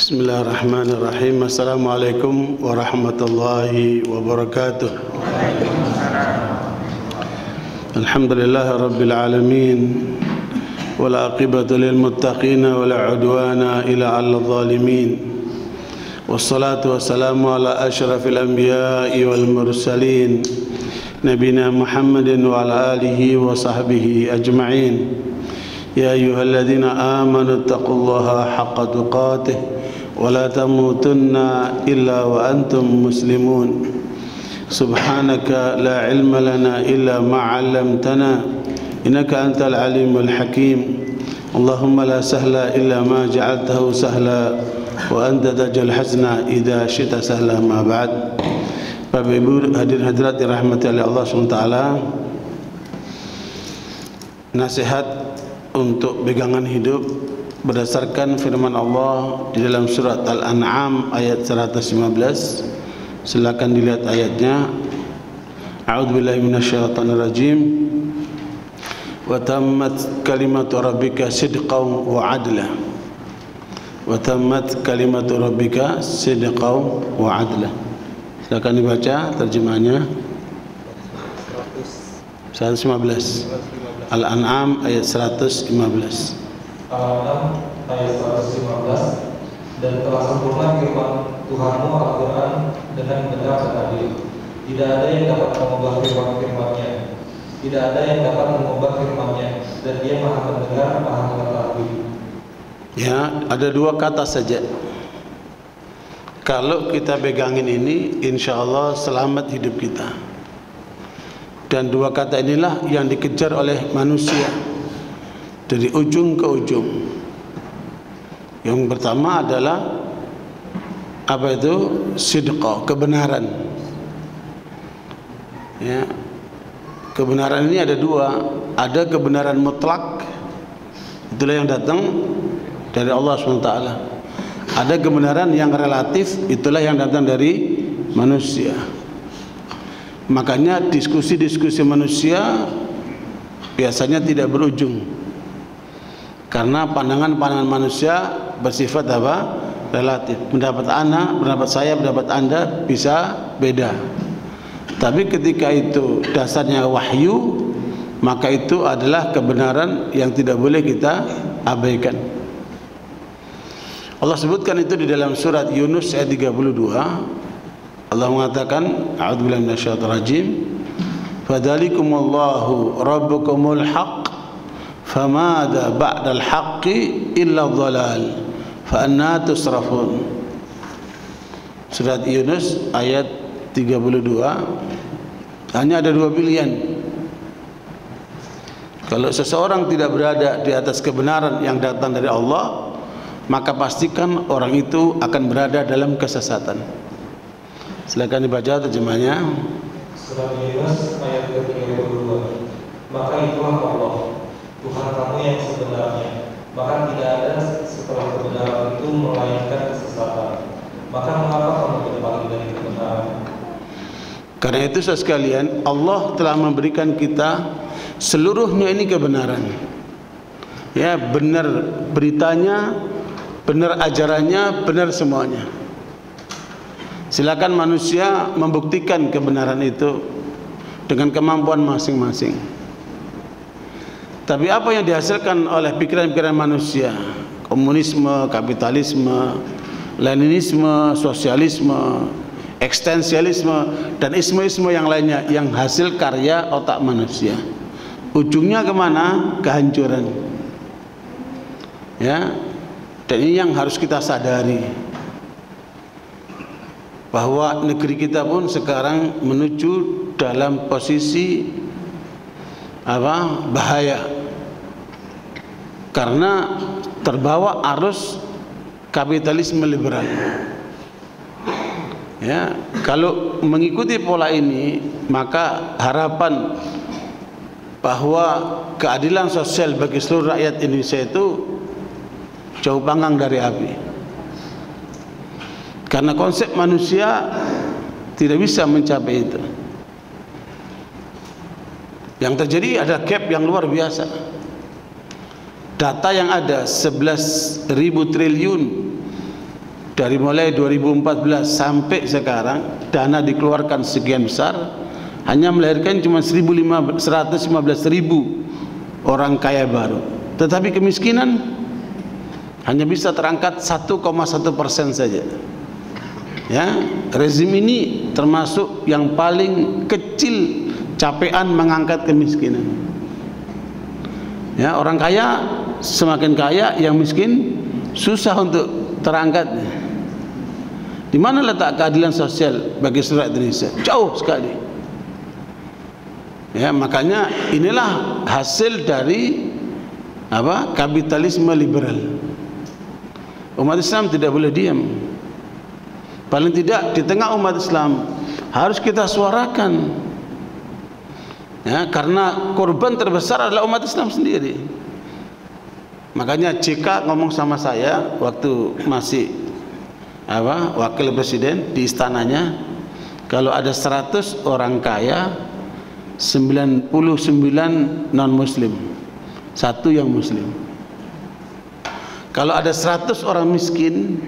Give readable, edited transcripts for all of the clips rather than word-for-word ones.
Bismillahirrahmanirrahim. Assalamualaikum warahmatullahi wabarakatuh. Alhamdulillahi rabbil alamin. Wal aqibatu lil muttaqin wala udwana illa 'alal zalimin. Wassalatu wassalamu ala asyrafil anbiya'i wal mursalin nabiyina Muhammadin wa ala alihi wa sahbihi ajma'in. Ya ayyuhalladzina amanu taqullaha haqqa tuqatih wa la tamutunna illa wa antum muslimun. Subhanaka la ilma lana illa ma 'allamtana innaka antal alimul hakim. Allahumma la sahla illa ma ja'altahu sahla wa anta taj'al hazna idza syi'ta sahla. Ma ba'd. Bapak Ibu hadirin hadirat dirahmati oleh Allah SWT, nasihat untuk pegangan hidup berdasarkan firman Allah di dalam surat Al-An'am ayat 115. Silakan dilihat ayatnya. A'udzubillahi minasyaitonir rajim. Wa tammat kalimatu rabbika sidqan wa 'adla. Wa tammat kalimatu rabbika sidqan wa 'adla. Silakan dibaca terjemahnya. 115. Al-An'am ayat 115. Al-An'am ayat 115. Dan telah sempurna firman Tuhanmu Al-Quran dengan benar dan adil. Tidak ada yang dapat mengubah firman-firman-Nya. Tidak ada yang dapat mengubah firman-Nya. Dan Dia Maha mendengar, Maha mengetahui. Ya, ada dua kata saja. Kalau kita pegangin ini, insya Allah selamat hidup kita. Dan dua kata inilah yang dikejar oleh manusia dari ujung ke ujung. Yang pertama adalah apa itu? Sidqa, kebenaran. Ya. Kebenaran ini ada dua. Ada kebenaran mutlak, itulah yang datang dari Allah SWT. Ada kebenaran yang relatif, itulah yang datang dari manusia. Makanya diskusi-diskusi manusia biasanya tidak berujung, karena pandangan-pandangan manusia bersifat apa? Relatif. Pendapat ana, pendapat saya, pendapat anda bisa beda. Tapi ketika itu dasarnya wahyu, maka itu adalah kebenaran yang tidak boleh kita abaikan. Allah sebutkan itu di dalam surat Yunus ayat 32. Allah mengatakan, a'udzubillahi minasyaitonir rajim, fadzalikumullahu rabbukumul haqq famada ba'dal haqqi illa dhalal fa anna tusrafun. Surat Yunus ayat 32. Hanya ada dua pilihan. Kalau seseorang tidak berada di atas kebenaran yang datang dari Allah, maka pastikan orang itu akan berada dalam kesesatan. Silakan dibaca terjemahnya. Surat Yunus ayat ke-32. Maka itulah Allah, Tuhan kamu yang sebenarnya. Maka tidak ada setelah kebenaran itu melainkan kesesatan. Maka mengapa kamu berpaling dari kebenaran? Karena itu saudara sekalian, Allah telah memberikan kita seluruhnya ini kebenaran. Ya, benar beritanya, benar ajarannya, benar semuanya. Silakan manusia membuktikan kebenaran itu dengan kemampuan masing-masing. Tapi apa yang dihasilkan oleh pikiran-pikiran manusia, komunisme, kapitalisme, leninisme, sosialisme, eksistensialisme, dan isme-isme yang lainnya, yang hasil karya otak manusia, ujungnya kemana? Kehancuran. Ya, dan ini yang harus kita sadari, bahwa negeri kita pun sekarang menuju dalam posisi apa? Bahaya, karena terbawa arus kapitalisme liberal. Ya, kalau mengikuti pola ini, maka harapan bahwa keadilan sosial bagi seluruh rakyat Indonesia itu jauh panggang dari api. Karena konsep manusia tidak bisa mencapai itu. Yang terjadi ada gap yang luar biasa. Data yang ada 11.000 triliun dari mulai 2014 sampai sekarang dana dikeluarkan sekian besar, hanya melahirkan cuma 115.000 orang kaya baru, tetapi kemiskinan hanya bisa terangkat 1,1% saja. Ya, rezim ini termasuk yang paling kecil capaian mengangkat kemiskinan. Ya, orang kaya semakin kaya, yang miskin susah untuk terangkatnya. Di mana letak keadilan sosial bagi seluruh Indonesia? Jauh sekali. Ya, makanya inilah hasil dari kapitalisme liberal. Umat Islam tidak boleh diam. Paling tidak di tengah umat Islam harus kita suarakan. Ya, karena korban terbesar adalah umat Islam sendiri. Makanya JK ngomong sama saya waktu masih wakil presiden di istananya, kalau ada 100 orang kaya, 99 non muslim, 1 yang muslim. Kalau ada 100 orang miskin,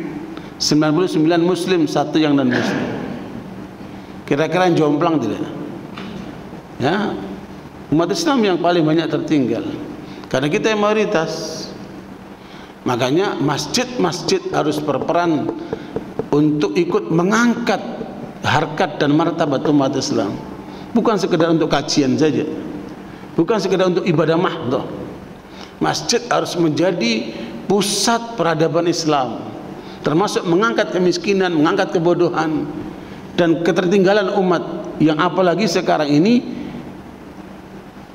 99 muslim, 1 yang non muslim. Kira-kira jomplang tidak? Ya, umat Islam yang paling banyak tertinggal karena kita yang mayoritas. Makanya masjid-masjid harus berperan untuk ikut mengangkat harkat dan martabat umat Islam. Bukan sekedar untuk kajian saja, bukan sekedar untuk ibadah mahdoh. Masjid harus menjadi pusat peradaban Islam, termasuk mengangkat kemiskinan, mengangkat kebodohan dan ketertinggalan umat, yang apalagi sekarang ini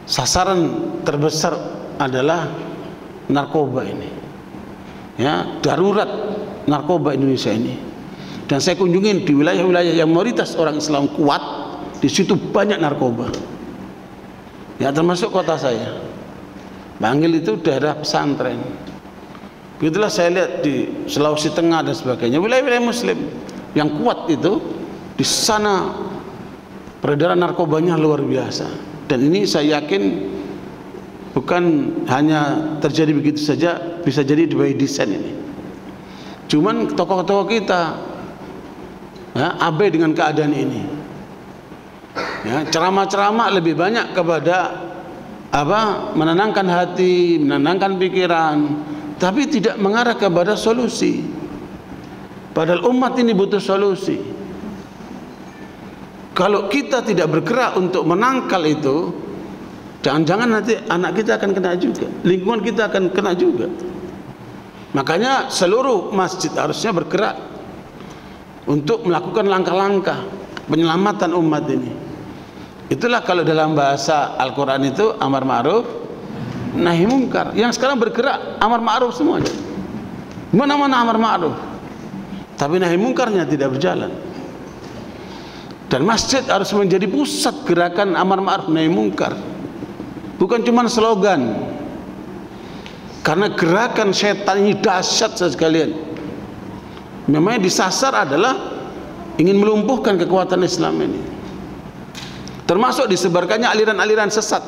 sasaran terbesar adalah narkoba ini. Ya, darurat narkoba Indonesia ini. Dan saya kunjungin di wilayah-wilayah yang mayoritas orang Islam kuat, di situ banyak narkoba. Ya, termasuk kota saya. Bangil itu daerah pesantren. Begitulah saya lihat di Sulawesi Tengah dan sebagainya, wilayah-wilayah Muslim yang kuat itu, di sana peredaran narkobanya luar biasa. Dan ini saya yakin bukan hanya terjadi begitu saja, bisa jadi by design ini. Cuman tokoh-tokoh kita abai dengan keadaan ini. Ya, ceramah-ceramah lebih banyak kepada menenangkan hati, menenangkan pikiran, tapi tidak mengarah kepada solusi. Padahal umat ini butuh solusi. Kalau kita tidak bergerak untuk menangkal itu, jangan-jangan nanti anak kita akan kena juga, lingkungan kita akan kena juga. Makanya seluruh masjid harusnya bergerak untuk melakukan langkah-langkah penyelamatan umat ini. Itulah kalau dalam bahasa Al-Quran itu amar ma'ruf nahi mungkar. Yang sekarang bergerak amar ma'ruf semuanya, mana-mana amar ma'ruf, tapi nahi mungkarnya tidak berjalan. Dan masjid harus menjadi pusat gerakan amar ma'ruf nahi mungkar, bukan cuma slogan. Karena gerakan setan ini dahsyat sekalian. Memangnya disasar adalah ingin melumpuhkan kekuatan Islam ini, termasuk disebarkannya aliran-aliran sesat.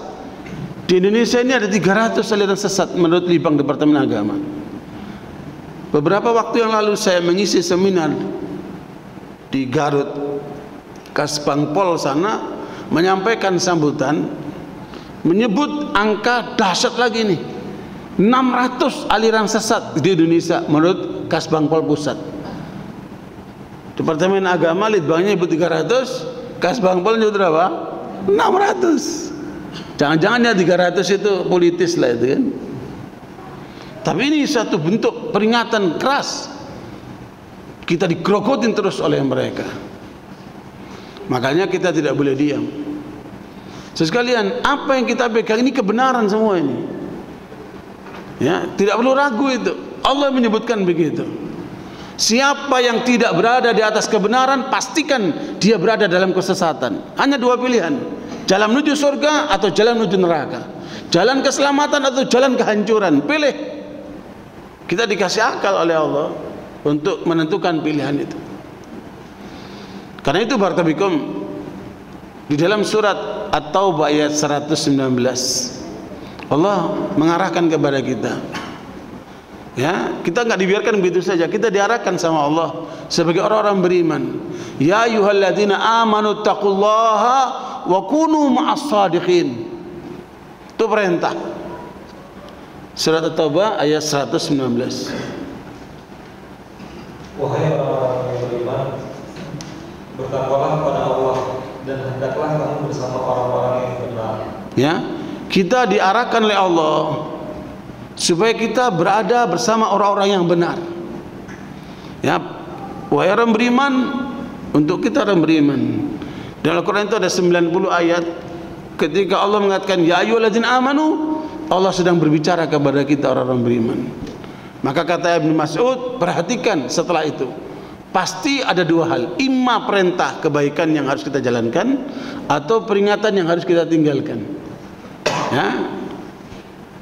Di Indonesia ini ada 300 aliran sesat menurut Libang Departemen Agama. Beberapa waktu yang lalu saya mengisi seminar di Garut, Kasbangpol sana, menyampaikan sambutan, menyebut angka dahsyat lagi nih, 600 aliran sesat di Indonesia menurut Kasbangpol Pusat. Departemen Agama Litbangnya nyebut 300, Kasbangpol nyebut berapa? 600. Jangan-jangan ya 300 itu politis lah itu kan. Tapi ini satu bentuk peringatan keras. Kita digrogotin terus oleh mereka. Makanya kita tidak boleh diam. Sekalian, apa yang kita pegang ini kebenaran semua ini. Ya, tidak perlu ragu itu. Allah menyebutkan begitu. Siapa yang tidak berada di atas kebenaran, pastikan dia berada dalam kesesatan. Hanya 2 pilihan, jalan menuju surga atau jalan menuju neraka, jalan keselamatan atau jalan kehancuran. Pilih. Kita dikasih akal oleh Allah untuk menentukan pilihan itu. Karena itu barakallahu di dalam surat At-Taubah ayat 119 Allah mengarahkan kepada kita, Ya, kita nggak dibiarkan begitu saja. Kita diarahkan sama Allah sebagai orang-orang beriman. Ya ayyuhalladzina amanu taqullaha wa kunu ma'as shadiqin. Itu perintah. Surat At-Taubah ayat 119. Wahai orang-orang yang beriman, bertakwalah kepada Allah dan hendaklah kamu bersama orang-orang yang benar. Ya, kita diarahkan oleh Allah supaya kita berada bersama orang-orang yang benar. Ya, wahai orang beriman, untuk kita orang beriman. Dalam Al-Quran itu ada 90 ayat. Ketika Allah mengatakan ya ayyuhalladzina amanu, Allah sedang berbicara kepada kita orang-orang beriman. Maka kata Ibnu Mas'ud, perhatikan setelah itu, pasti ada dua hal, imma perintah kebaikan yang harus kita jalankan, atau peringatan yang harus kita tinggalkan. Ya,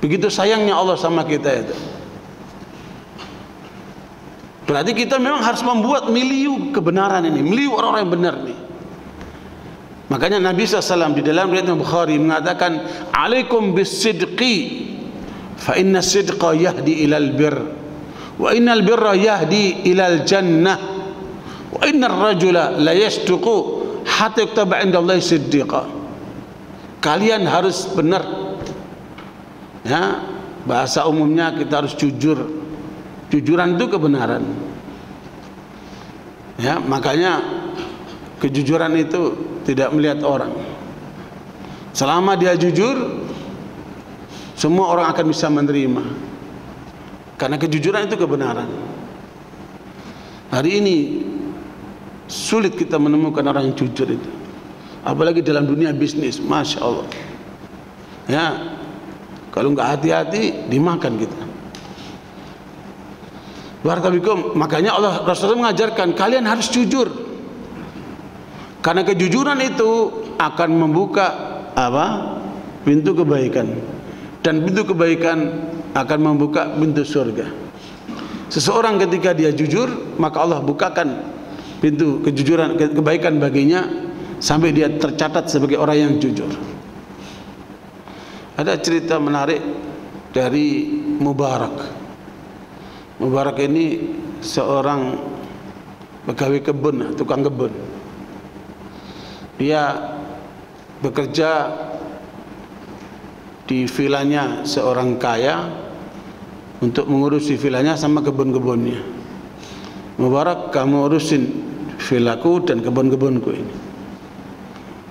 begitu sayangnya Allah sama kita itu. Berarti kita memang harus membuat milieu kebenaran ini, milieu orang-orang yang benar nih. Makanya Nabi SAW di dalam riwayat Bukhari mengatakan, alaikum bisidqi fa inna sidqa yahdi ilal bir wa innal birra yahdi ilal jannah wa innar rajula la yasduqu hatta yuktaba indallahi siddiqa. Kalian harus benar. Ya, bahasa umumnya kita harus jujur. Jujuran itu kebenaran. Ya, makanya kejujuran itu tidak melihat orang. Selama dia jujur, semua orang akan bisa menerima. Karena kejujuran itu kebenaran. Hari ini sulit kita menemukan orang yang jujur itu. Apalagi dalam dunia bisnis, Masya Allah. Ya, kalau nggak hati-hati, dimakan kita. Barakallahu, makanya Allah Rasulullah mengajarkan kalian harus jujur. Karena kejujuran itu akan membuka apa? Pintu kebaikan. Dan pintu kebaikan akan membuka pintu surga. Seseorang ketika dia jujur, maka Allah bukakan pintu kejujuran, kebaikan baginya sampai dia tercatat sebagai orang yang jujur. Ada cerita menarik dari Mubarak. Mubarak ini seorang pegawai kebun, tukang kebun. Dia bekerja di vilanya seorang kaya untuk mengurusi vilanya sama kebun-kebunnya. Mubarak, kamu urusin vilaku dan kebun-kebunku ini.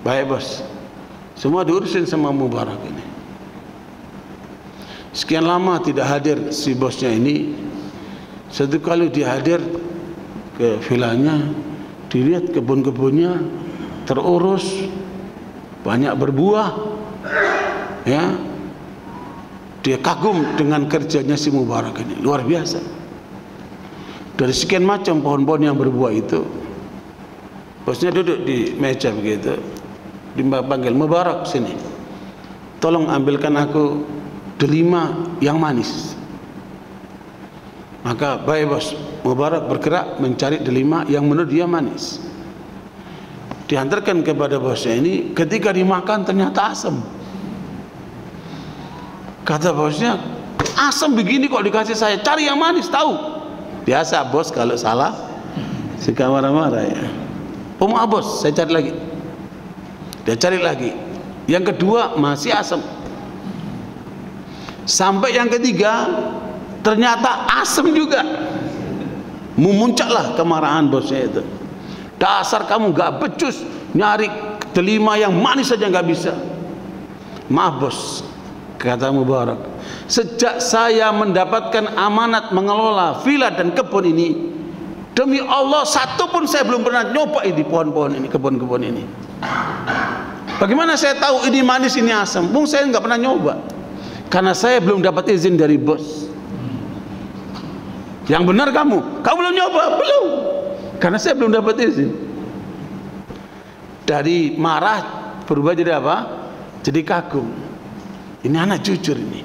Baik bos. Semua diurusin sama Mubarak ini. Sekian lama tidak hadir si bosnya ini. Satu kali dia hadir ke vilanya, dilihat kebun-kebunnya terurus, banyak berbuah. Ya, dia kagum dengan kerjanya si Mubarak ini, luar biasa. Dari sekian macam pohon-pohon yang berbuah itu, bosnya duduk di meja begitu, dipanggil, Mubarak sini, tolong ambilkan aku delima yang manis. Maka baik bos, Mubarak bergerak mencari delima yang menurut dia manis. Dihantarkan kepada bosnya ini, ketika dimakan ternyata asam. Kata bosnya, asam begini kok dikasih saya, cari yang manis, tahu. Biasa bos kalau salah suka marah-marah ya. Oh maaf bos, saya cari lagi. Dia cari lagi. Yang kedua masih asam. Sampai yang ketiga ternyata asam juga. Memuncaklah kemarahan bosnya itu. Dasar kamu gak becus, nyari delima yang manis saja gak bisa. Maaf bos, kata Mubarak, sejak saya mendapatkan amanat mengelola villa dan kebun ini, demi Allah satu pun saya belum pernah nyoba di pohon-pohon ini, kebun-kebun ini. Bagaimana saya tahu ini manis ini asam? Bung, saya nggak pernah nyoba, karena saya belum dapat izin dari bos. Yang benar kamu belum nyoba? Belum, karena saya belum dapat izin. Dari marah berubah jadi apa? Jadi kagum. Ini anak jujur ini.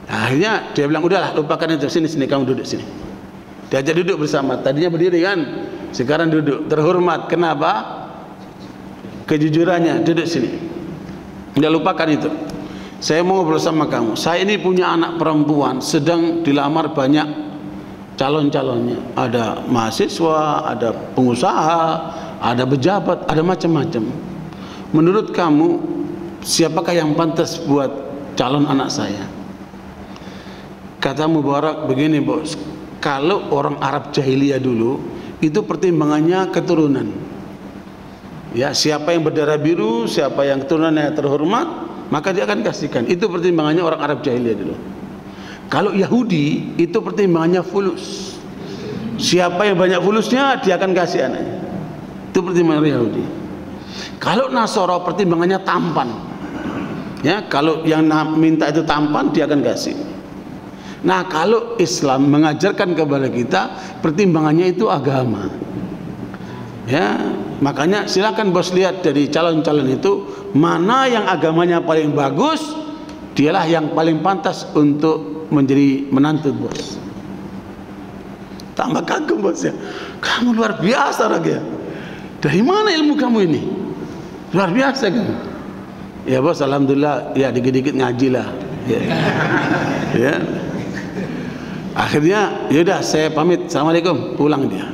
Nah, akhirnya dia bilang, udahlah lupakan itu, sini kamu duduk sini. Diajak duduk bersama. Tadinya berdiri kan, sekarang duduk. Terhormat. Kenapa? Kejujurannya. Duduk sini. Dia lupakan itu. saya mau ngobrol sama kamu. Saya ini punya anak perempuan, sedang dilamar banyak calon-calonnya. Ada mahasiswa, ada pengusaha, ada pejabat, ada macam-macam. Menurut kamu, siapakah yang pantas buat calon anak saya? Kata Mubarak begini, bos, kalau orang Arab jahiliyah dulu itu pertimbangannya keturunan. Ya, siapa yang berdarah biru, siapa yang keturunannya terhormat, maka dia akan kasihkan. Itu pertimbangannya orang Arab jahiliyah dulu. Kalau Yahudi itu pertimbangannya fulus. Siapa yang banyak fulusnya, dia akan kasih anaknya. Itu pertimbangan Yahudi. Kalau Nasara pertimbangannya tampan. Ya, kalau yang minta itu tampan, dia akan kasih. Nah, kalau Islam mengajarkan kepada kita pertimbangannya itu agama. Ya, makanya silakan bos lihat dari calon-calon itu mana yang agamanya paling bagus, dialah yang paling pantas untuk menjadi menantu bos. Tambah kagum bos ya. Kamu luar biasa lagi ya. Dari mana ilmu kamu ini? Luar biasa kamu. Ya bos, alhamdulillah ya dikit-dikit ngaji lah. Ya. Ya. Akhirnya yaudah saya pamit, assalamualaikum, pulang dia.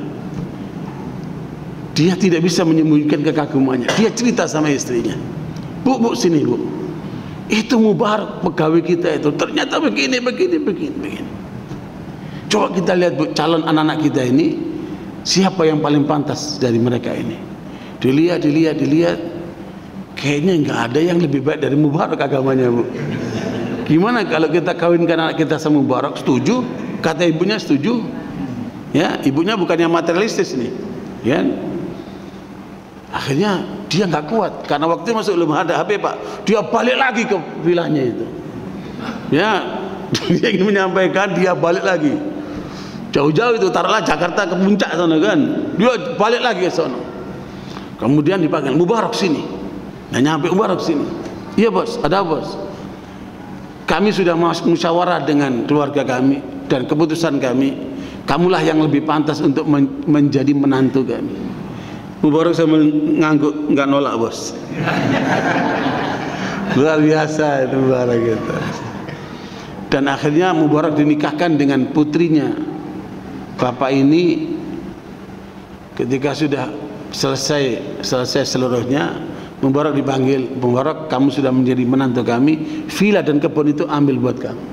Dia tidak bisa menyembunyikan kekagumannya. Dia cerita sama istrinya, bu sini bu, itu Mubarak pegawai kita itu ternyata begini. Coba kita lihat bu, calon anak-anak kita ini siapa yang paling pantas dari mereka ini. Dilihat, kayaknya nggak ada yang lebih baik dari Mubarak agamanya bu. Gimana kalau kita kawinkan anak kita sama Mubarak? Setuju? Kata ibunya setuju. Ya, ibunya bukannya materialistis nih, ya. Akhirnya dia nggak kuat karena waktu masuk belum ada HP pak. Dia balik lagi ke vilanya itu. Ya, dia ingin menyampaikan, dia balik lagi. Jauh-jauh itu, taruhlah Jakarta ke puncak sana kan. Dia balik lagi ke sana. Kemudian dipanggil, Mubarak sini. Nah, nyampe Mubarak sini. Iya bos, ada bos. Kami sudah musyawarah dengan keluarga kami dan keputusan kami, kamulah yang lebih pantas untuk menjadi menantu kami. Mubarak sambil ngangguk, nggak nolak bos. Luar biasa itu Mubarak gitu. Dan akhirnya Mubarak dinikahkan dengan putrinya. Bapak ini ketika sudah selesai seluruhnya, Mubarak dipanggil, Mubarak kamu sudah menjadi menantu kami, villa dan kebun itu ambil buat kamu.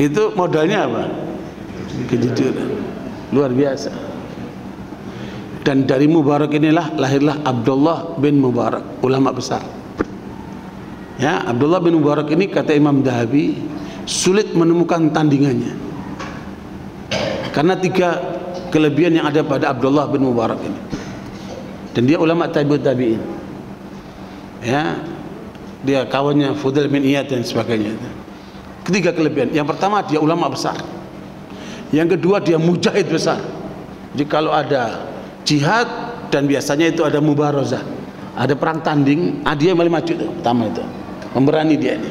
Itu modalnya apa? Kejujuran. Luar biasa. Dan dari Mubarak inilah lahirlah Abdullah bin Mubarak, ulama besar. Ya, Abdullah bin Mubarak ini kata Imam Dhahabi sulit menemukan tandingannya. Karena 3 kelebihan yang ada pada Abdullah bin Mubarak ini. Dan dia ulama tabi'in. Ya, dia kawannya Fudail bin Iyad dan sebagainya. 3 kelebihan. Yang pertama dia ulama besar. Yang kedua dia mujahid besar. Jadi kalau ada jihad dan biasanya itu ada mubarazah, ada perang tanding, dia paling maju itu. Pertama itu memberani dia ini.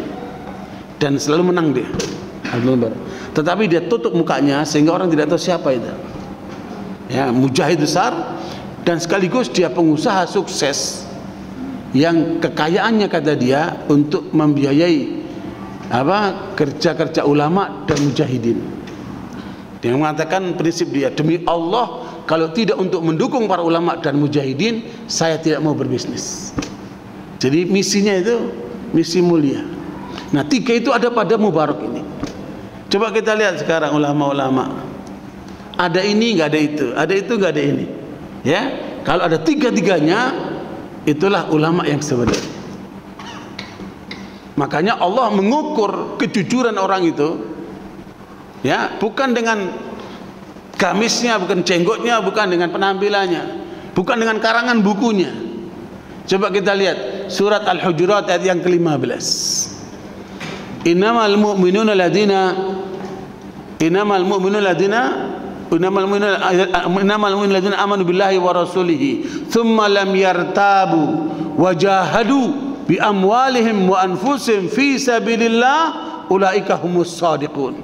Dan selalu menang dia. Tetapi dia tutup mukanya sehingga orang tidak tahu siapa itu. Ya, mujahid besar. Dan sekaligus dia pengusaha sukses yang kekayaannya kata dia untuk membiayai kerja-kerja ulama dan mujahidin. Dia mengatakan prinsip dia, demi Allah kalau tidak untuk mendukung para ulama dan mujahidin, saya tidak mau berbisnis. Jadi misinya itu misi mulia. Nah 3 itu ada pada Mubarak ini. Coba kita lihat sekarang ulama-ulama, ada ini nggak ada itu, ada itu nggak ada ini. Ya, kalau ada 3-tiganya, itulah ulama yang sebenarnya. Makanya Allah mengukur kejujuran orang itu, ya, bukan dengan gamisnya, bukan jenggotnya, bukan dengan penampilannya, bukan dengan karangan bukunya. Coba kita lihat surat Al-Hujurat ayat yang ke-15. Innamal mu'minuna ladina amanu billahi wa rasulihi thumma lam yartabu wajahadu bi amwalihim wa anfusihim fi sabilillah ulaika humus shadiqun.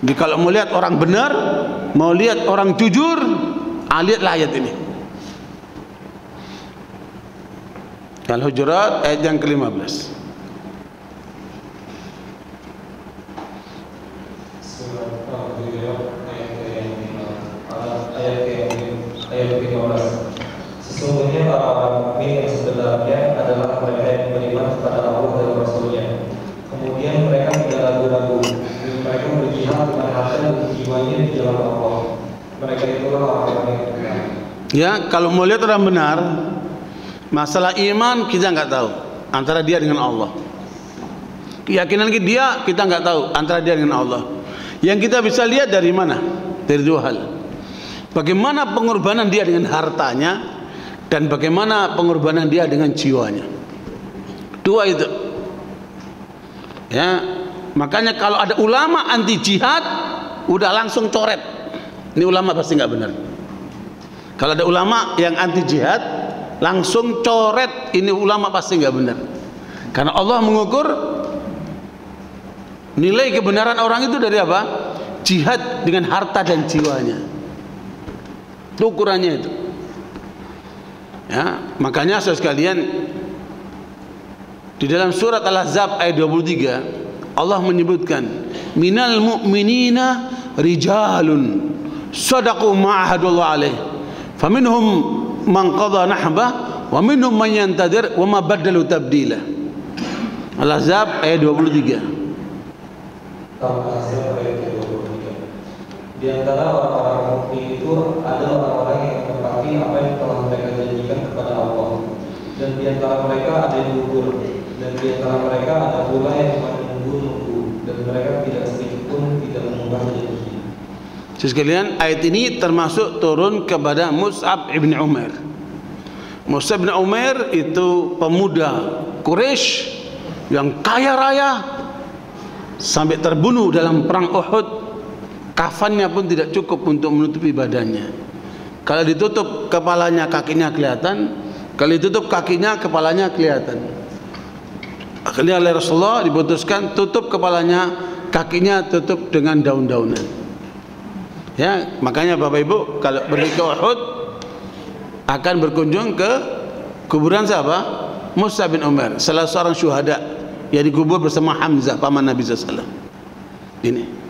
Jadi kalau mau lihat orang benar, mau lihat orang jujur, lihatlah ayat ini. Al-Hujurat ayat yang ke-15. Ayat 15. Sesungguhnya orang mukmin yang sebenarnya adalah mereka yang beriman kepada Allah dan Rasul-Nya. Kemudian mereka tidak ragu-ragu, mereka berjihad dengan harta dan jiwanya di jalan Allah. Mereka itulah orang-orang yang benar. Ya, kalau mau lihat orang benar, masalah iman kita nggak tahu antara dia dengan Allah. Keyakinan dia kita nggak tahu antara dia dengan Allah. Yang kita bisa lihat dari mana? Dari dua hal. Bagaimana pengorbanan dia dengan hartanya, dan bagaimana pengorbanan dia dengan jiwanya. Dua itu. Ya, makanya kalau ada ulama anti jihad, udah langsung coret. Ini ulama pasti nggak benar. Kalau ada ulama yang anti jihad, langsung coret. Ini ulama pasti nggak benar. Karena Allah mengukur nilai kebenaran orang itu dari apa? Jihad dengan harta dan jiwanya. Itu ukurannya itu. Ya, makanya saudara sekalian, di dalam surat Al-Ahzab ayat 23 Allah menyebutkan minal mu'minina rijalun sadaqu ma'ahadullah alaih faminhum man qadha nahbah wa minhum man yantadir wa ma badalu tabdila. Al-Ahzab ayat 23. Al-Ahzab ayat 23. Di antara orang-orang mukmin itu ada orang-orang yang menepati apa yang telah mereka janjikan kepada Allah, dan di antara mereka ada yang gugur, dan di antara mereka ada pula yang menunggu-nunggu, dan mereka tidak sedikit pun tidak mengubah janji. Sekalian, ayat ini termasuk turun kepada Mus'ab ibn Umair. Mus'ab ibn Umair itu pemuda Quraisy yang kaya raya sampai terbunuh dalam perang Uhud. Kafannya pun tidak cukup untuk menutupi badannya. Kalau ditutup kepalanya, kakinya kelihatan. Kalau ditutup kakinya, kepalanya kelihatan. Akhirnya oleh Rasulullah diputuskan tutup kepalanya, kakinya tutup dengan daun-daunan. Ya, makanya Bapak Ibu kalau pergi ke Uhud akan berkunjung ke kuburan siapa? Mus'ab bin Umair, salah seorang syuhada yang dikubur bersama Hamzah paman Nabi SAW. Ini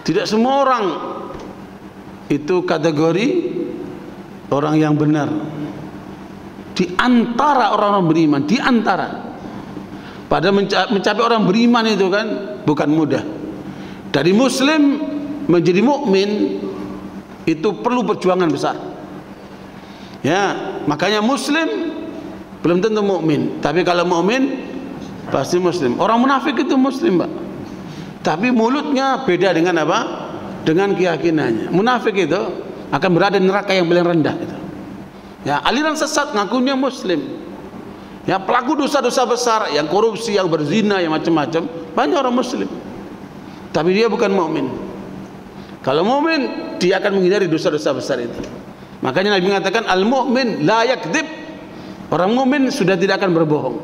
tidak semua orang itu kategori orang yang benar. Di antara orang-orang beriman, di antara pada mencapai orang beriman itu kan bukan mudah. Dari muslim menjadi mukmin itu perlu perjuangan besar. Ya, makanya muslim belum tentu mukmin, tapi kalau mukmin pasti muslim. Orang munafik itu muslim, Pak. Tapi mulutnya beda dengan apa? Dengan keyakinannya. Munafik itu akan berada di neraka yang paling rendah itu. Ya, aliran sesat ngakunya muslim. Ya, pelaku dosa-dosa besar, yang korupsi, yang berzina, yang macam-macam, banyak orang muslim. Tapi dia bukan mukmin. Kalau mukmin, dia akan menghindari dosa-dosa besar itu. Makanya Nabi mengatakan al-mu'min la yakdzib. Orang mukmin sudah tidak akan berbohong.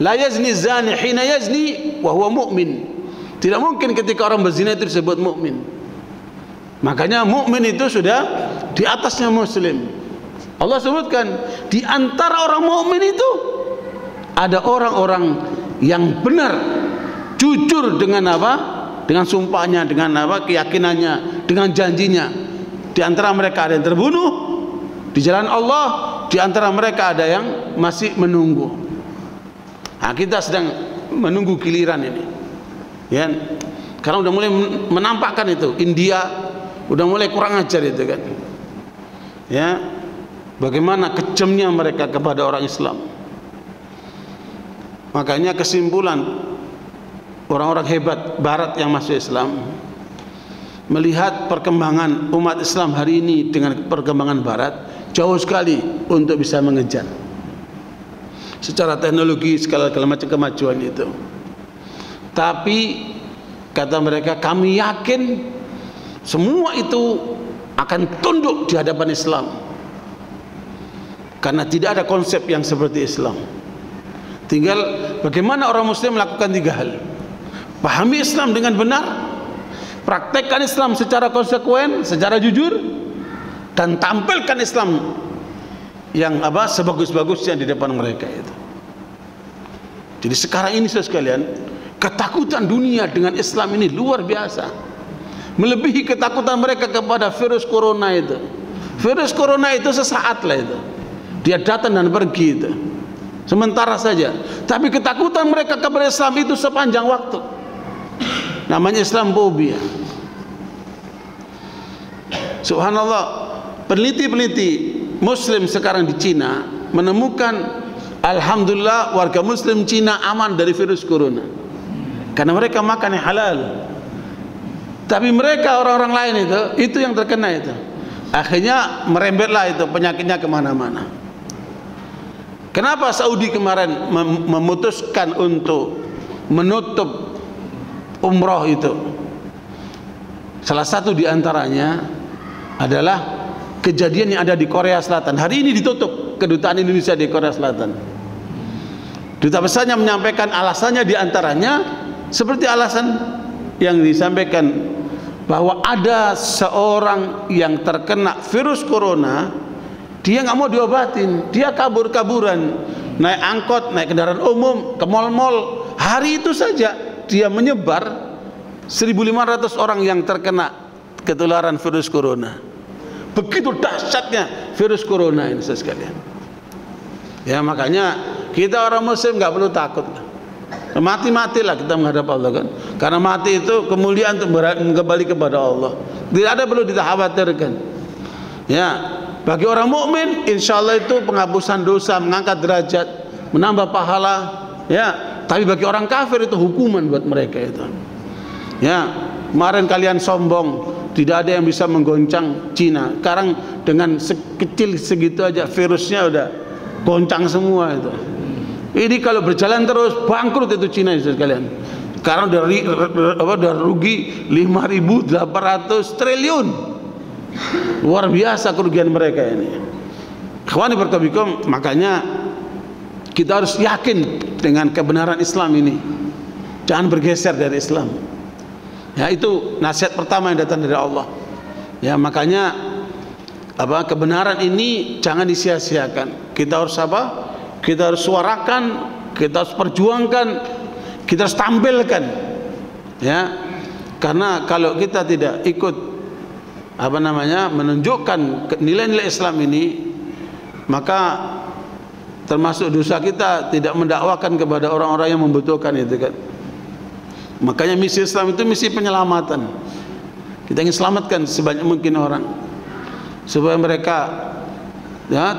La yazni zani hina yazni wa huwa mu'min. Tidak mungkin ketika orang berzina itu disebut mukmin. Makanya mukmin itu sudah di atasnya muslim. Allah sebutkan di antara orang mukmin itu ada orang-orang yang benar, jujur dengan apa? Dengan sumpahnya, dengan apa? Keyakinannya, dengan janjinya. Di antara mereka ada yang terbunuh di jalan Allah, di antara mereka ada yang masih menunggu. Nah, kita sedang menunggu giliran ini. Ya, karena udah mulai menampakkan itu. India udah mulai kurang ajar itu kan. Ya, bagaimana kejamnya mereka kepada orang Islam. Makanya kesimpulan orang-orang hebat Barat yang masuk Islam melihat perkembangan umat Islam hari ini dengan perkembangan Barat jauh sekali untuk bisa mengejar secara teknologi segala macam kemajuan itu. Tapi kata mereka, kami yakin semua itu akan tunduk di hadapan Islam, karena tidak ada konsep yang seperti Islam. Tinggal bagaimana orang muslim melakukan tiga hal: pahami Islam dengan benar, praktekkan Islam secara konsekuen, secara jujur, dan tampilkan Islam yang sebagus-bagusnya di depan mereka itu. Jadi sekarang ini saudara sekalian, ketakutan dunia dengan Islam ini luar biasa, melebihi ketakutan mereka kepada virus corona itu. Virus corona itu sesaat lah itu, dia datang dan pergi itu, sementara saja. Tapi ketakutan mereka kepada Islam itu sepanjang waktu. Namanya Islamophobia. Subhanallah, peneliti-peneliti Muslim sekarang di Cina menemukan, alhamdulillah, warga Muslim Cina aman dari virus corona karena mereka makan yang halal. Tapi mereka orang-orang lain itu yang terkena itu. Akhirnya merembetlah itu penyakitnya kemana-mana. Kenapa Saudi kemarin memutuskan untuk menutup umroh itu? Salah satu diantaranya adalah kejadian yang ada di Korea Selatan. Hari ini ditutup kedutaan Indonesia di Korea Selatan. Duta besarnya menyampaikan alasannya, diantaranya seperti alasan yang disampaikan bahwa ada seorang yang terkena virus corona, dia nggak mau diobatin, dia kabur-kaburan, naik angkot, naik kendaraan umum, ke mal-mal. Hari itu saja dia menyebar 1.500 orang yang terkena ketularan virus corona. Begitu dahsyatnya virus corona ini sekalian. Ya, makanya kita orang Muslim nggak perlu takut. Mati-matilah kita menghadap Allah kan. Karena mati itu kemuliaan untuk kembali kepada Allah. Tidak ada perlu dikhawatirkan. Ya, bagi orang mukmin insya Allah itu penghapusan dosa, mengangkat derajat, menambah pahala. Ya, tapi bagi orang kafir itu hukuman buat mereka itu. Ya, kemarin kalian sombong, tidak ada yang bisa menggoncang Cina. Sekarang dengan sekecil segitu aja virusnya udah goncang semua itu. Ini kalau berjalan terus bangkrut itu Cina itu sekalian. Sekarang udah rugi 5.800 triliun. Luar biasa kerugian mereka ini. Ikhwani barakabikum, makanya kita harus yakin dengan kebenaran Islam ini. Jangan bergeser dari Islam. Ya, itu nasihat pertama yang datang dari Allah. Ya, makanya kebenaran ini jangan disia-siakan. Kita harus kita harus suarakan, kita harus perjuangkan, kita harus tampilkan. Ya, karena kalau kita tidak ikut menunjukkan nilai-nilai Islam ini, maka termasuk dosa kita tidak mendakwakan kepada orang-orang yang membutuhkan itu kan. Makanya misi Islam itu misi penyelamatan. Kita ingin selamatkan sebanyak mungkin orang supaya mereka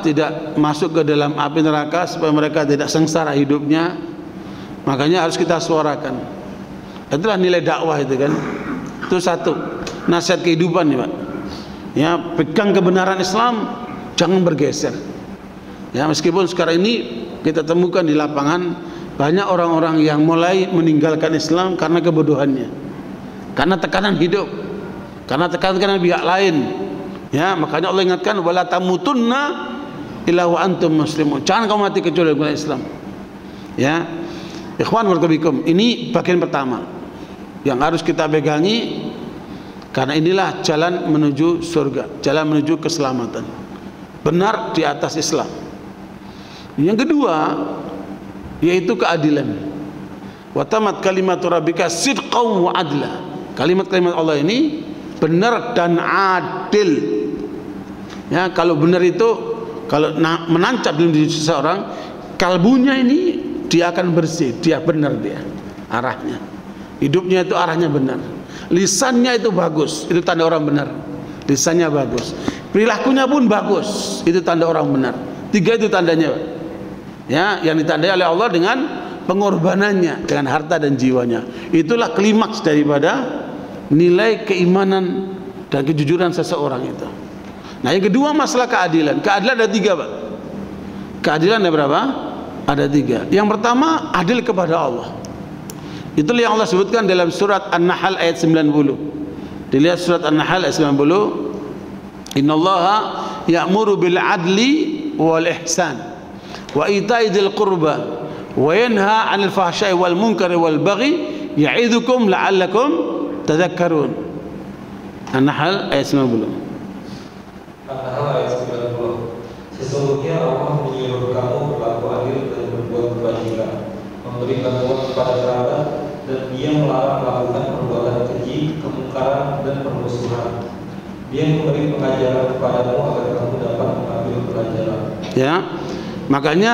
tidak masuk ke dalam api neraka, supaya mereka tidak sengsara hidupnya. Makanya harus kita suarakan. Itulah nilai dakwah itu kan. Itu satu nasihat kehidupan nih Pak. Ya, pegang kebenaran Islam, jangan bergeser. Ya, meskipun sekarang ini kita temukan di lapangan banyak orang-orang yang mulai meninggalkan Islam karena kebodohannya, karena tekanan hidup, karena tekanan pihak lain. Ya, makanya Allah ingatkan, wala tamutunna illa wa antum muslimun. Jangan kamu mati kecuali dengan Islam. Ya, ikhwan warahmatullahi, ini bagian pertama yang harus kita pegangi, karena inilah jalan menuju surga, jalan menuju keselamatan. Benar di atas Islam. Yang kedua yaitu keadilan. Wa tamat kalimatu rabbika sidqan wa adla. Kalimat-kalimat Allah ini benar dan adil. Ya, kalau benar itu kalau menancap di diri seseorang, kalbunya ini dia akan bersih, dia benar, dia arahnya. Hidupnya itu arahnya benar. Lisannya itu bagus, itu tanda orang benar. Lisannya bagus. Perilakunya pun bagus, itu tanda orang benar. Tiga itu tandanya. Ya, yang ditandai oleh Allah dengan pengorbanannya, dengan harta dan jiwanya. Itulah klimaks daripada nilai keimanan dan kejujuran seseorang itu. Nah, yang kedua masalah keadilan. Keadilan ada tiga Pak. Keadilan ada berapa? Ada tiga. Yang pertama, adil kepada Allah. Itulah yang Allah sebutkan dalam surat An-Nahl ayat 90. Dilihat surat An-Nahl ayat 90. Innallaha ya'muru bil adli wal ihsan wa ita'i dzil qurba wa yanha 'anil fahsya'i wal munkari wal baghi ya'idukum la'allakum tadhakkarun. An-Nahl ayat 90. An-Nahl ayat 90. Sesungguhnya memberikan uang kepada kerabat, dan dia melarang melakukan perbuatan keji, kemungkaran, dan permusuhan. Dia memberi pengajaran kepadamu agar kamu dapat mengambil pelajaran. Ya, makanya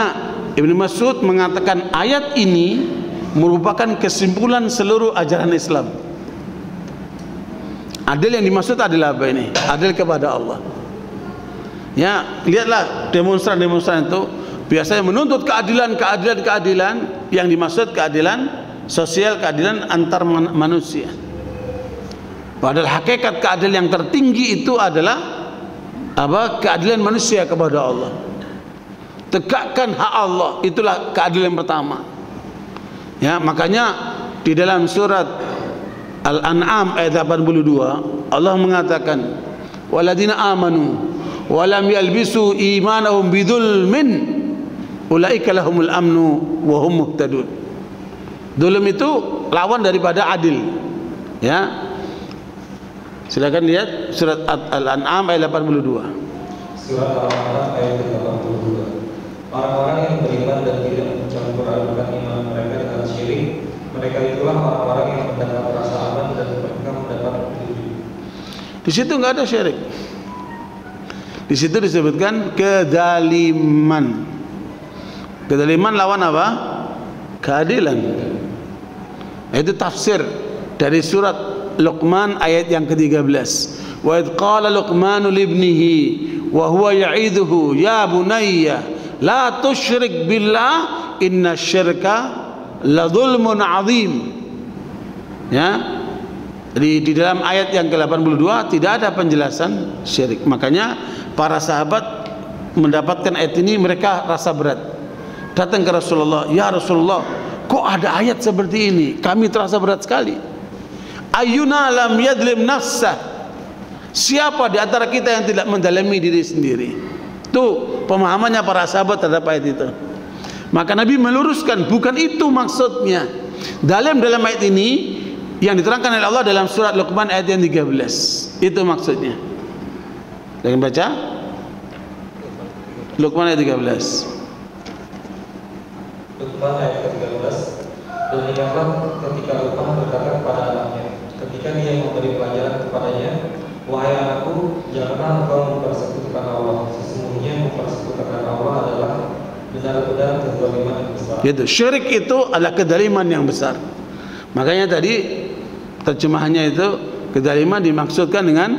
Ibnu Mas'ud mengatakan ayat ini merupakan kesimpulan seluruh ajaran Islam. Adil yang dimaksud adalah apa ini? Adil kepada Allah. Ya, lihatlah demonstran-demonstran itu biasanya menuntut keadilan yang dimaksud keadilan sosial, keadilan antar manusia. Padahal hakikat keadilan yang tertinggi itu adalah apa? Keadilan manusia kepada Allah. Tegakkan hak Allah, itulah keadilan pertama. Ya, makanya di dalam surat Al-An'am ayat 82 Allah mengatakan waladina amanu walam yalbisu imanahum bidzulmin ulaika lahumul amnu wa hum muhtadun. Zulm itu lawan daripada adil. Ya, silakan lihat surat Al-An'am ayat 82. Surat Al-An'am ayat 82. Orang-orang yang beriman dan tidak mencampur adukan iman mereka dengan syirik, mereka itulah orang-orang yang mendapat rasa aman dan mereka mendapat petunjuk. Di situ nggak ada syirik. Di situ disebutkan kedaliman. Kedaliman lawan apa? Keadilan. Itu tafsir dari surat Luqman ayat yang ke-13. Wa idh qala Luqmanu libnihi wa huwa ya'iduhu ya bunayya la tusyrik billah inna syirka la dhulmun azim. Ya, di dalam ayat yang ke-82 tidak ada penjelasan syirik. Makanya para sahabat mendapatkan ayat ini mereka rasa berat. Datang ke Rasulullah, ya Rasulullah, kok ada ayat seperti ini? Kami terasa berat sekali. Ayyuna lam yadlim nafsah. Siapa di antara kita yang tidak mendalimi diri sendiri? Itu pemahamannya para sahabat terhadap ayat itu. Maka Nabi meluruskan, bukan itu maksudnya. Dalam ayat ini yang diterangkan oleh Allah dalam surat Luqman ayat yang 13. Itu maksudnya. Jangan baca Luqman ayat 13. Luqman ayat ke-13. Dan ingatlah ketika Luqman berkata kepada anaknya, ketika dia memberi pelajaran kepadanya, wahai anakku, janganlah engkau mempersekutukan Allah. Sesungguhnya mempersekutukan Allah adalah benar-benar kezaliman yang besar. Gitu. Syirik itu adalah kezaliman yang besar. Makanya tadi terjemahannya itu kezaliman dimaksudkan dengan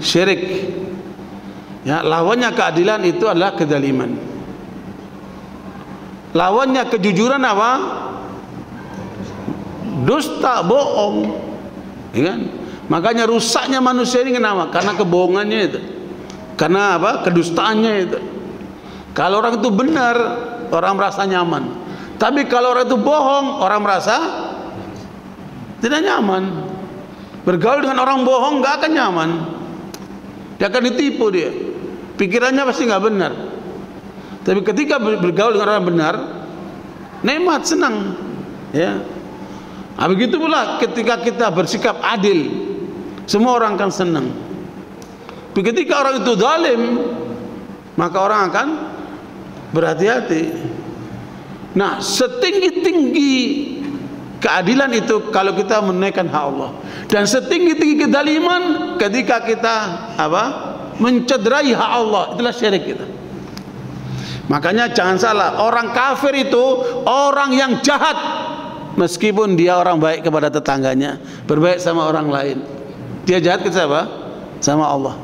syirik. Ya, lawannya keadilan itu adalah kezaliman. Lawannya kejujuran apa? Dusta, bohong. Ya kan? Makanya rusaknya manusia ini kenapa? Karena kebohongannya itu. Karena apa? Kedustaannya itu. Kalau orang itu benar, orang merasa nyaman. Tapi kalau orang itu bohong, orang merasa tidak nyaman. Bergaul dengan orang bohong nggak akan nyaman. Dia akan ditipu dia. Pikirannya pasti nggak benar. Tapi ketika bergaul dengan orang benar, nikmat, senang. Ya. Nah, begitu pula ketika kita bersikap adil, semua orang akan senang. Tapi ketika orang itu zalim, maka orang akan berhati-hati. Nah, setinggi-tinggi keadilan itu kalau kita menunaikan hak Allah, dan setinggi-tinggi kezaliman ketika kita apa? Mencederai hak Allah, itulah syirik kita. Makanya jangan salah, orang kafir itu orang yang jahat meskipun dia orang baik kepada tetangganya, berbaik sama orang lain. Dia jahat ke siapa? Sama Allah.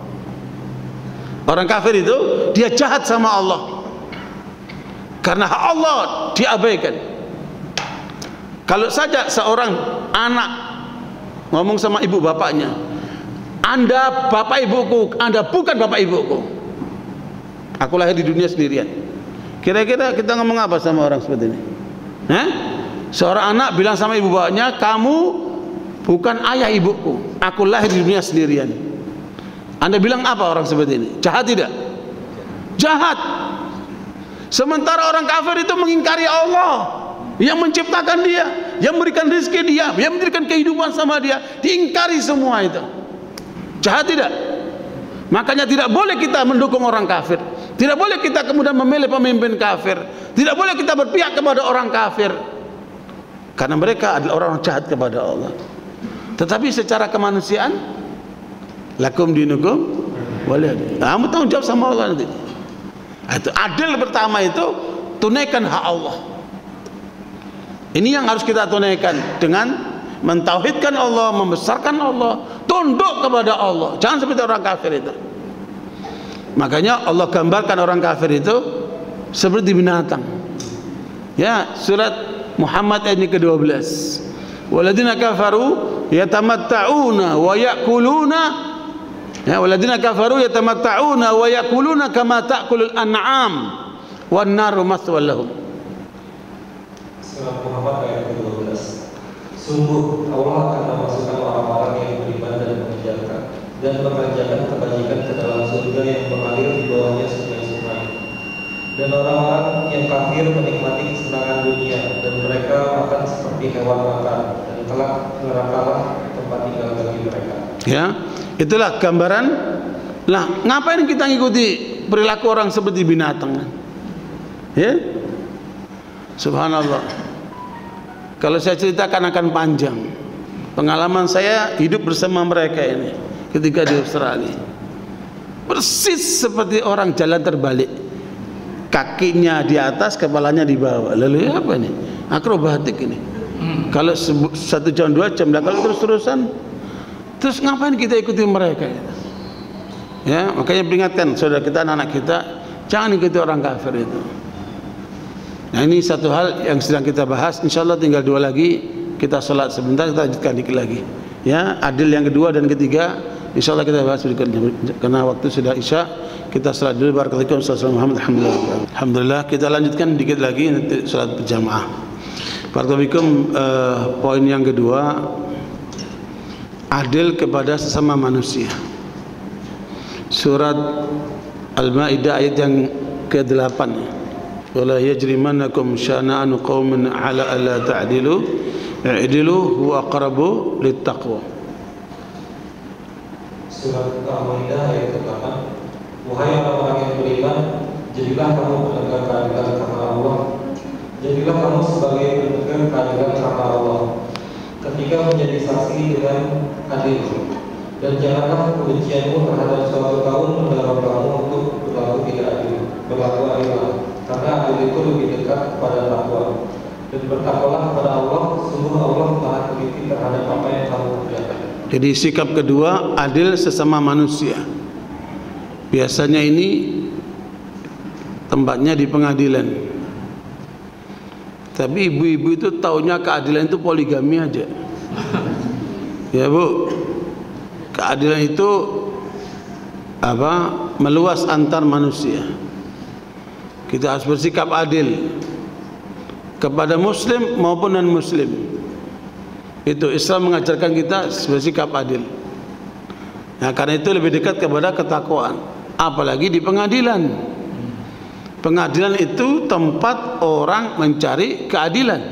Orang kafir itu dia jahat sama Allah karena hak Allah diabaikan. Kalau saja seorang anak ngomong sama ibu bapaknya, Anda bapak ibuku, Anda bukan bapak ibuku, aku lahir di dunia sendirian. Kira-kira kita ngomong apa sama orang seperti ini? Seorang anak bilang sama ibu bapaknya, kamu bukan ayah ibuku, aku lahir di dunia sendirian. Anda bilang apa orang seperti ini? Jahat tidak? Jahat. Sementara orang kafir itu mengingkari Allah yang menciptakan dia, yang memberikan rezeki dia, yang memberikan kehidupan sama dia, diingkari semua itu. Jahat tidak? Makanya tidak boleh kita mendukung orang kafir. Tidak boleh kita kemudian memilih pemimpin kafir. Tidak boleh kita berpihak kepada orang kafir. karena mereka adalah orang-orang jahat kepada Allah. Tetapi secara kemanusiaan, lakum dinukum waliyadin. Kamu tanggung jawab sama Allah nanti. Itu adil pertama itu, tunaikan hak Allah. Ini yang harus kita tunaikan dengan mentauhidkan Allah, membesarkan Allah, tunduk kepada Allah. Jangan seperti orang kafir itu. Makanya Allah gambarkan orang kafir itu seperti binatang. Ya, surat Muhammad ayat ke-12. Waladina kafaru yatamatta'una wa ya'kuluna, ya, waladina kafaru yatamatta'una wa ya'kuluna kama ta'kulul an'am wan naru mathwal lahum. Surat Muhammad ayat ke-12. Sungguh Allah akan memasukkan orang-orang yang beriman dan mengerjakan dan mengerjakan kebajikan ke dalam surga yang mengalir di bawahnya sungai-sungai. Dan orang-orang yang kafir menikmati kesenangan dunia, dan mereka makan seperti hewan makan, dan kelak nerakalah tempat tinggal bagi mereka. Ya, itulah gambaran. Lah, ngapain kita ngikuti perilaku orang seperti binatang? Ya, subhanallah. Kalau saya ceritakan akan panjang. Pengalaman saya hidup bersama mereka ini ketika di Australia. Persis seperti orang jalan terbalik. Kakinya di atas, kepalanya di bawah. Lalu apa ini? Akrobatik ini. Kalau 1 jam 2 jam, nah kalau terus-terusan, terus ngapain kita ikuti mereka? Ya, makanya peringatkan saudara kita, anak-anak kita, jangan ikuti orang kafir itu. Nah, ini satu hal yang sedang kita bahas. Insya Allah tinggal 2 lagi. Kita sholat sebentar, kita lanjutkan dikit lagi. Ya, adil yang kedua dan ketiga, insya Allah kita bahas berikutnya. Karena waktu sudah isya. Kita salat dulu. Barakallahu fiikum. Muhammad. Alhamdulillah. Kita lanjutkan dikit lagi nanti salat berjamaah. Barakallahu fiikum. Poin yang kedua, adil kepada sesama manusia. Surat Al-Maidah ayat yang ke-8. Wala yajrimannakum syana'anu qaumin 'ala alla ta'dilu i'dilu huwa aqrabu littaqwa. Surat Al-Maidah ayat ke-8. Wahai orang-orang yang beriman, jadilah kamu penegak keadilan karena Allah. Jadilah kamu sebagai penegak keadilan karena Allah ketika menjadi saksi dengan adil. Dan janganlah kebencianmu terhadap suatu kaum mendorong kamu untuk berlaku tidak adil. Berlaku adillah, karena adil itu lebih dekat kepada takwa. Dan bertakwalah kepada Allah, sungguh Allah Maha teliti terhadap apa yang kamu kerjakan. Jadi sikap kedua, adil sesama manusia. Biasanya ini tempatnya di pengadilan. Tapi ibu-ibu itu taunya keadilan itu poligami aja. Ya Bu, keadilan itu apa? Meluas antar manusia. Kita harus bersikap adil kepada muslim maupun non muslim. Itu Islam mengajarkan kita bersikap adil. Nah, karena itu lebih dekat kepada ketakwaan. Apalagi di pengadilan. Pengadilan itu tempat orang mencari keadilan.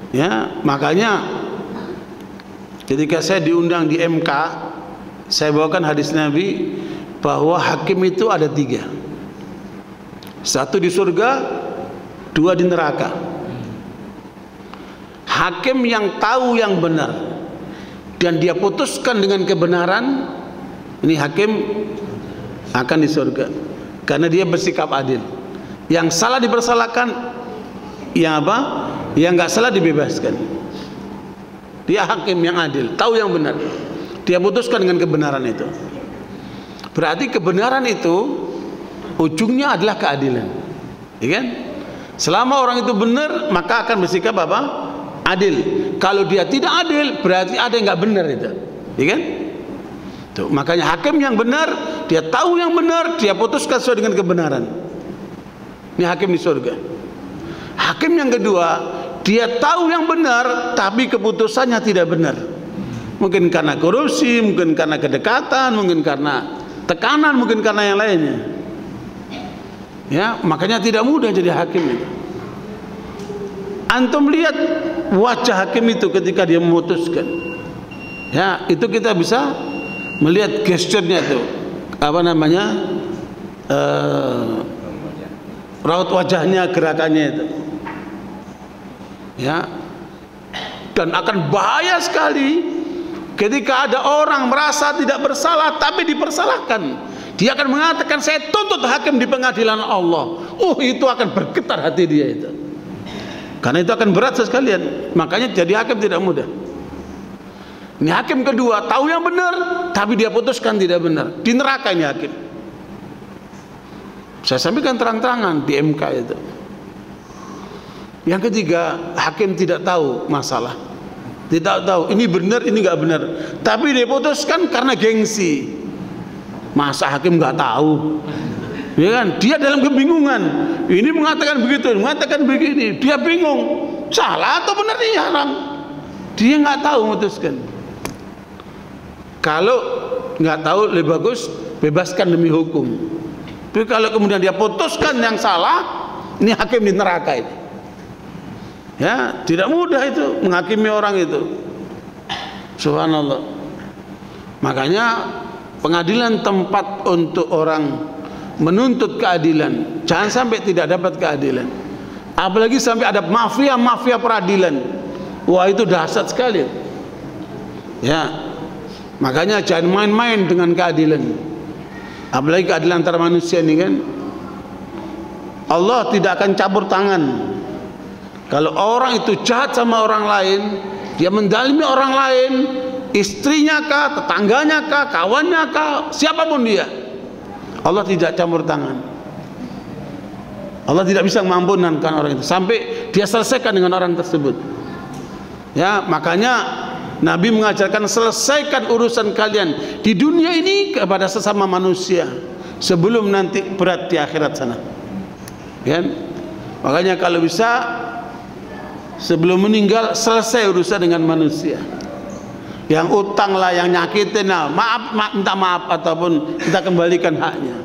Ya, makanya ketika saya diundang di MK, saya bawakan hadis Nabi bahwa hakim itu ada 3. 1 di surga, 2 di neraka. Hakim yang tahu yang benar dan dia putuskan dengan kebenaran, ini hakim akan di surga karena dia bersikap adil. Yang salah dipersalahkan, yang apa? Yang nggak salah dibebaskan. Dia hakim yang adil, tahu yang benar, dia putuskan dengan kebenaran itu. Berarti kebenaran itu ujungnya adalah keadilan, ya kan? Selama orang itu benar, maka akan bersikap apa? Adil. Kalau dia tidak adil, berarti ada yang nggak benar itu, ya kan? Tuh, makanya hakim yang benar, dia tahu yang benar, dia putuskan sesuai dengan kebenaran. Ini hakim di surga. Hakim yang kedua, dia tahu yang benar, tapi keputusannya tidak benar. Mungkin karena korupsi, mungkin karena kedekatan, mungkin karena tekanan, mungkin karena yang lainnya. Ya, makanya tidak mudah jadi hakim itu. Antum lihat wajah hakim itu ketika dia memutuskan. Ya, itu kita bisa melihat gesturnya itu, apa namanya, raut wajahnya, gerakannya itu. Ya. Dan akan bahaya sekali ketika ada orang merasa tidak bersalah tapi dipersalahkan. Dia akan mengatakan, saya tuntut hakim di pengadilan Allah. Itu akan bergetar hati dia itu. Karena itu akan berat sekalian. Makanya jadi hakim tidak mudah. Ini hakim kedua, tahu yang benar tapi dia putuskan tidak benar. Di neraka ini hakim. Saya sampaikan terang-terangan di MK itu. Yang ketiga, hakim tidak tahu masalah. Tidak tahu ini benar, ini nggak benar. Tapi dia putuskan karena gengsi. Masa hakim nggak tahu? Ya kan? Dia dalam kebingungan. Ini mengatakan begitu, mengatakan begini. Dia bingung. Salah atau benar ini haram? Dia nggak tahu memutuskan. Kalau nggak tahu lebih bagus bebaskan demi hukum. Tapi kalau kemudian dia putuskan yang salah, ini hakim di neraka ini. Ya, tidak mudah itu menghakimi orang itu. Subhanallah. Makanya pengadilan tempat untuk orang menuntut keadilan. Jangan sampai tidak dapat keadilan. Apalagi sampai ada mafia peradilan. Wah, itu dahsyat sekali. Ya. Makanya jangan main-main dengan keadilan. Apalagi keadilan antara manusia ini kan. Allah tidak akan campur tangan. Kalau orang itu jahat sama orang lain, dia mendalimi orang lain, istrinya kah, tetangganya kah, kawannya kah, siapapun dia, Allah tidak campur tangan. Allah tidak bisa mengampunkan orang itu sampai dia selesaikan dengan orang tersebut. Ya, makanya Nabi mengajarkan selesaikan urusan kalian di dunia ini kepada sesama manusia sebelum nanti berat di akhirat sana. Ya, makanya kalau bisa sebelum meninggal selesai urusan dengan manusia. Yang utang lah, yang nyakitin lah, minta maaf ataupun kita kembalikan haknya.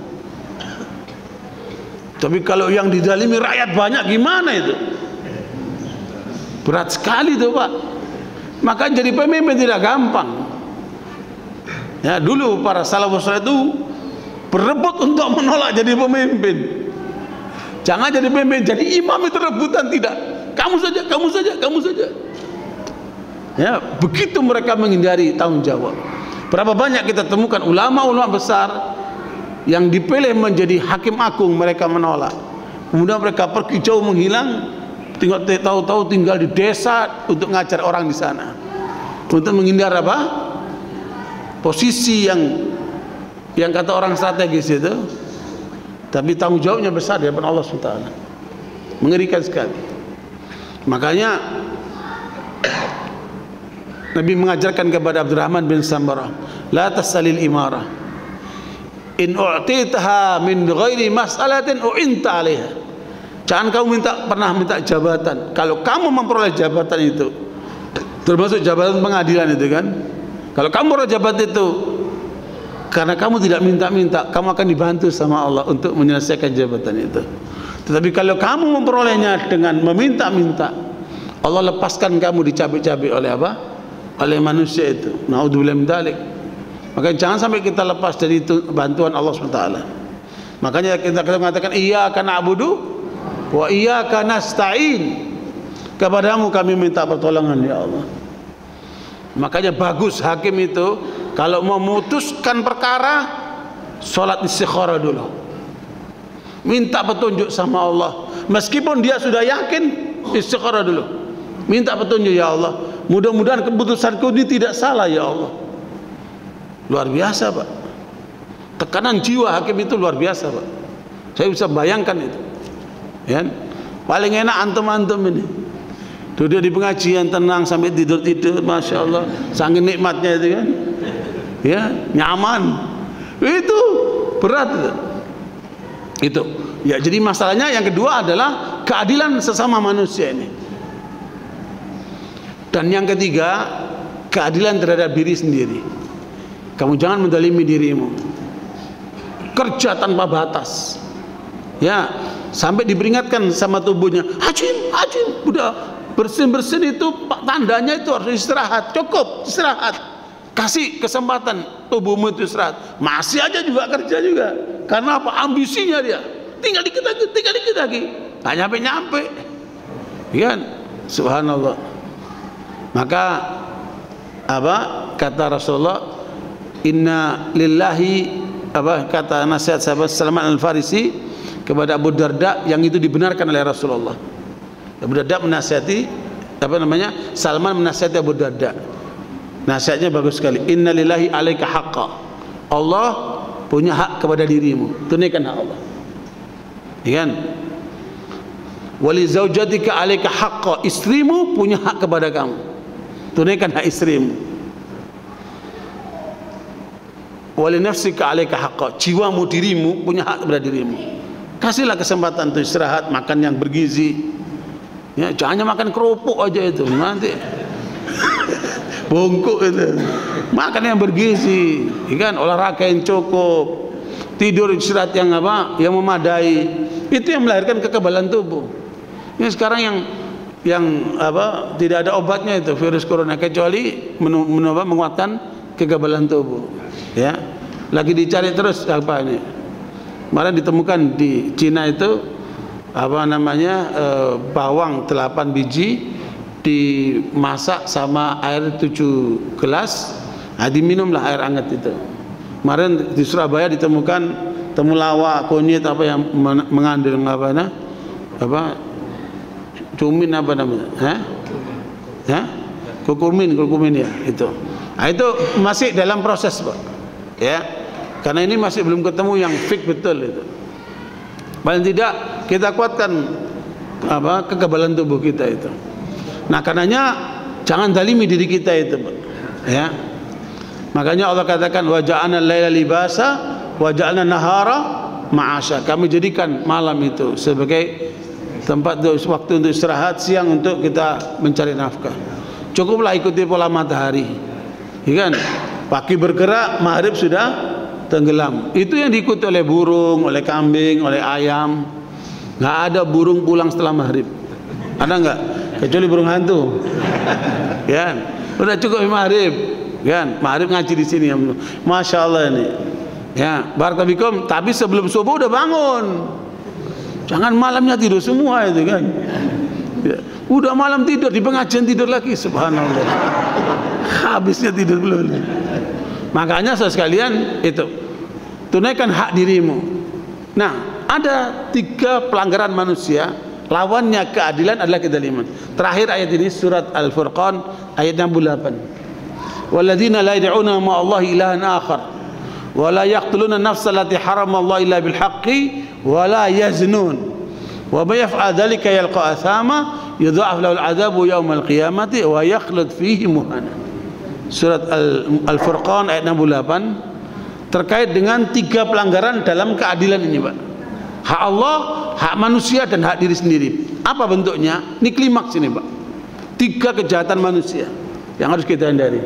Tapi kalau yang dizalimi rakyat banyak gimana itu? Berat sekali itu Pak. Maka jadi pemimpin tidak gampang. Ya, dulu para salafus saleh itu berebut untuk menolak jadi pemimpin. Jangan jadi pemimpin, jadi imam itu rebutan tidak. Kamu saja, kamu saja, kamu saja. Ya, begitu mereka menghindari tanggung jawab. Berapa banyak kita temukan ulama-ulama besar yang dipilih menjadi hakim agung, mereka menolak. Kemudian mereka pergi jauh menghilang, tahu-tahu tinggal di desa untuk ngajar orang di sana. Untuk menghindar apa? Posisi yang kata orang strategis itu. Tapi tanggung jawabnya besar di hadapan Allah SWT. Mengerikan sekali. Makanya Nabi mengajarkan kepada Abdurrahman bin Sambarah, la tasalil imarah, in u'titaha min ghairi mas'alatin u'inta 'alaiha. Jangan kamu pernah minta jabatan. Kalau kamu memperoleh jabatan itu, termasuk jabatan pengadilan itu kan, kalau kamu memperoleh jabatan itu karena kamu tidak minta-minta, kamu akan dibantu sama Allah untuk menyelesaikan jabatan itu. Tetapi kalau kamu memperolehnya dengan meminta-minta, Allah lepaskan kamu dicabik-cabik oleh apa? Oleh manusia itu. Naudzubillah min dzalik. Maka jangan sampai kita lepas dari itu bantuan Allah SWT. Makanya kita mengatakan iyyaka na'budu wa iyyaka nasta'in. Kepadamu kami minta pertolongan ya Allah. Makanya bagus hakim itu kalau mau memutuskan perkara, sholat istikharah dulu. Minta petunjuk sama Allah. Meskipun dia sudah yakin, istikharah dulu. Minta petunjuk ya Allah. Mudah-mudahan keputusanku ini tidak salah ya Allah. Luar biasa Pak. Tekanan jiwa hakim itu luar biasa Pak. Saya bisa bayangkan itu. Ya. Paling enak antum-antum ini. Duduk di pengajian tenang sampai tidur-tidur, masya Allah. Saking nikmatnya itu kan. Ya, nyaman. Itu berat itu. Itu. Ya, jadi masalahnya yang kedua adalah keadilan sesama manusia ini. Dan yang ketiga, keadilan terhadap diri sendiri. Kamu jangan mendalimi dirimu. Kerja tanpa batas. Ya, sampai diperingatkan sama tubuhnya, hajim, udah bersin-bersin itu tandanya itu harus istirahat, cukup istirahat. Kasih kesempatan tubuhmu itu istirahat. Masih aja juga kerja juga. Karena apa? Ambisinya dia. Tinggal dikit lagi. Nggak nyampe-nyampe. Ya. Subhanallah. Maka apa kata Rasulullah, inna lillahi, apa kata nasihat sahabat Salman Al-Farisi kepada Abu Darda yang itu dibenarkan oleh Rasulullah. Abu Darda menasihati, apa namanya, Salman menasihati Abu Darda. Nasihatnya bagus sekali. Inna lillahi alaika haqqa. Allah punya hak kepada dirimu, tunaikan hak Allah. Ya kan? Wali zaujatika alaika haqqa. Istrimu punya hak kepada kamu, tunaikan hak istrimu. Wali nafsika alaika haqqa. Jiwamu, dirimu punya hak kepada dirimu. Kasihlah kesempatan untuk istirahat, makan yang bergizi. Ya, jangan makan kerupuk aja itu, nanti bongkok itu. Makan yang bergizi, ya kan? Olahraga yang cukup, tidur istirahat yang apa? Yang memadai. Itu yang melahirkan kekebalan tubuh. Ini sekarang yang apa? Tidak ada obatnya itu virus corona kecuali menguatkan kekebalan tubuh. Ya, lagi dicari terus apa ini? Kemarin ditemukan di Cina itu apa namanya, bawang 8 biji dimasak sama air 7 gelas, nah diminumlah air hangat itu. Kemarin di Surabaya ditemukan temulawak, kunyit apa yang mengandung apa cumin apa namanya, kurkumin ya itu. Nah, itu masih dalam proses, Pak. Ya, karena ini masih belum ketemu yang fix betul itu. Paling tidak kita kuatkan apa kekebalan tubuh kita itu. Nah, karenanya jangan zalimi diri kita itu, Pak. Ya. Makanya Allah katakan wa ja'alna al-laila libasa wa ja'alna nahara ma'asha. Kami jadikan malam itu sebagai tempat waktu untuk istirahat, siang untuk kita mencari nafkah. Cukuplah ikuti pola matahari. Ya kan? Pagi bergerak, maghrib sudah tenggelam. Itu yang diikuti oleh burung, oleh kambing, oleh ayam. Nggak ada burung pulang setelah maghrib. Ada nggak? Kecuali burung hantu. Ya, udah cukup maghrib. Ya, maghrib ngaji di sini. Masya Allah ini. Ya, barakallahu. Tapi sebelum subuh udah bangun. Jangan malamnya tidur semua itu kan. Ya, udah malam tidur, di pengajian tidur lagi. Subhanallah. Habisnya tidur belum. Makanya saudara sekalian itu tunaikan hak dirimu. Nah, ada 3 pelanggaran manusia, lawannya keadilan adalah kezaliman. Terakhir ayat ini surat Al-Furqan ayat 68. Walladzina la yad'una ma'allahi ilahan akhar wa la yaqtuluna an-nafsa allati haramallahu illa bil haqqi wa la yaznun wa may yaf'al dhalika yalqa athama yudha'af lahu al-'adzabu yawmal qiyamati wa yakhlud fihi muhana. Surat Al-Furqan ayat 68 terkait dengan 3 pelanggaran dalam keadilan ini, Pak. Hak Allah, hak manusia, dan hak diri sendiri. Apa bentuknya? Ini klimaks ini, Pak. 3 kejahatan manusia yang harus kita hindari.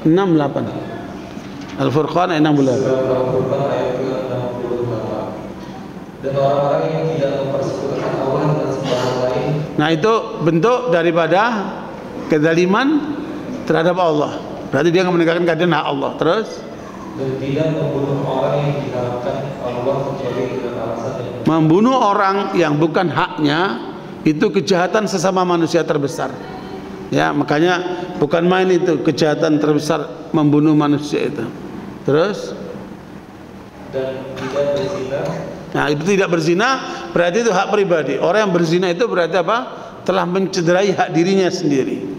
68 Al-Furqan ayat 68. Dan orang-orang yang tidak mempersekutukan Allah dan sembahan lain. Nah, itu bentuk daripada kezaliman terhadap Allah. Berarti dia akan menegakkan keadilan hak Allah. Terus, dan tidak membunuh orang yang diharamkan Allah kecuali dengan alasan yang membunuh orang yang bukan haknya itu kejahatan sesama manusia terbesar. Ya, makanya bukan main itu kejahatan terbesar membunuh manusia itu. Terus, dan tidak berzina. Nah, itu tidak berzina berarti itu hak pribadi. Orang yang berzina itu berarti apa? Telah mencederai hak dirinya sendiri.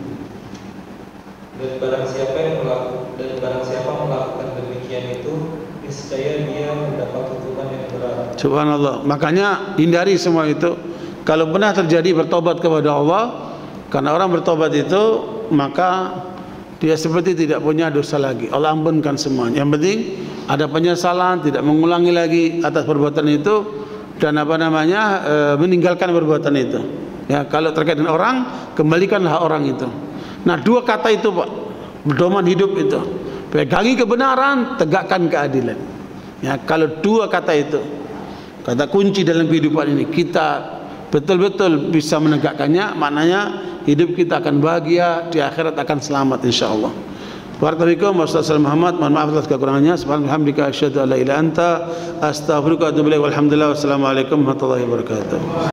Dan barang siapa melakukan demikian itu, niscaya dia mendapat hukuman yang berat. Subhanallah. Makanya hindari semua itu. Kalau pernah terjadi bertobat kepada Allah, karena orang bertobat itu maka dia seperti tidak punya dosa lagi. Allah ampunkan semuanya. Yang penting ada penyesalan, tidak mengulangi lagi atas perbuatan itu, dan apa namanya, meninggalkan perbuatan itu. Ya, kalau terkait dengan orang, kembalikan hak orang itu. Nah, 2 kata itu, Pak, pedoman hidup itu. Pegangi kebenaran, tegakkan keadilan. Ya, kalau 2 kata itu, kata kunci dalam kehidupan ini, kita betul-betul bisa menegakkannya, maknanya hidup kita akan bahagia, di akhirat akan selamat insyaallah. Barakallahu wasallam Muhammad. Mohon maaf atas kekurangannya. Subhanallah, asyhadu an la ilaha illa anta, astaghfiruka wa atubu ilaik. Walhamdulillah, wassalamualaikum warahmatullahi wabarakatuh.